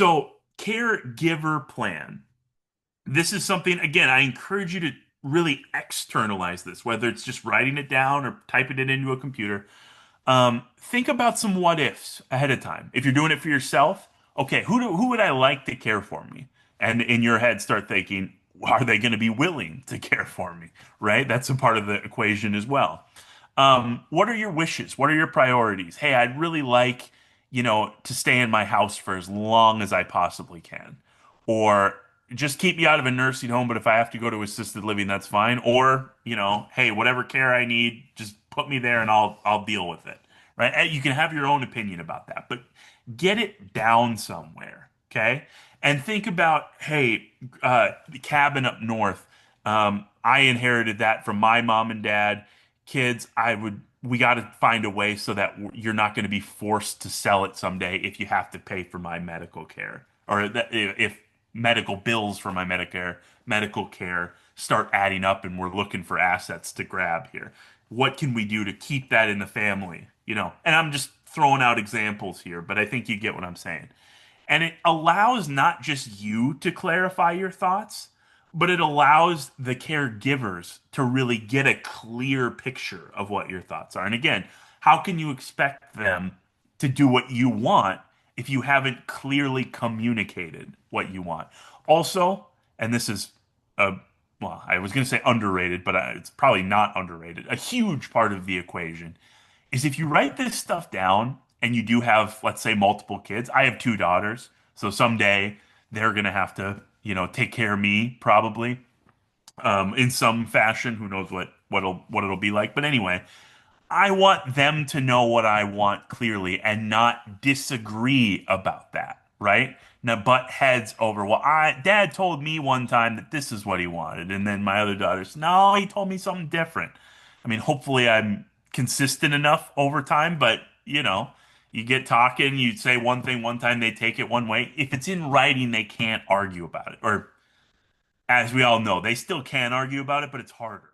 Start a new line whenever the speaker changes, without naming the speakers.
So, caregiver plan. This is something, again, I encourage you to really externalize this, whether it's just writing it down or typing it into a computer. Think about some what ifs ahead of time. If you're doing it for yourself, okay, who would I like to care for me? And in your head, start thinking, are they going to be willing to care for me? Right? That's a part of the equation as well. What are your wishes? What are your priorities? Hey, I'd really like, to stay in my house for as long as I possibly can. Or just keep me out of a nursing home, but if I have to go to assisted living, that's fine. Or, hey, whatever care I need, just put me there and I'll deal with it. Right? And you can have your own opinion about that, but get it down somewhere, okay? And think about, hey, the cabin up north. I inherited that from my mom and dad. Kids, we got to find a way so that you're not going to be forced to sell it someday if you have to pay for my medical care, or if medical bills for my Medicare medical care start adding up and we're looking for assets to grab here. What can we do to keep that in the family? And I'm just throwing out examples here, but I think you get what I'm saying. And it allows not just you to clarify your thoughts, but it allows the caregivers to really get a clear picture of what your thoughts are. And again, how can you expect them to do what you want if you haven't clearly communicated what you want? Also, and this is a well, I was going to say underrated, but it's probably not underrated. A huge part of the equation is if you write this stuff down and you do have, let's say, multiple kids. I have two daughters, so someday they're gonna have to, take care of me probably, in some fashion. Who knows what it'll be like? But anyway, I want them to know what I want clearly and not disagree about that, right? Now, butt heads over, well, dad told me one time that this is what he wanted. And then my other daughters, no, he told me something different. I mean, hopefully I'm consistent enough over time, but you get talking, you say one thing one time, they take it one way. If it's in writing, they can't argue about it. Or as we all know, they still can argue about it, but it's harder.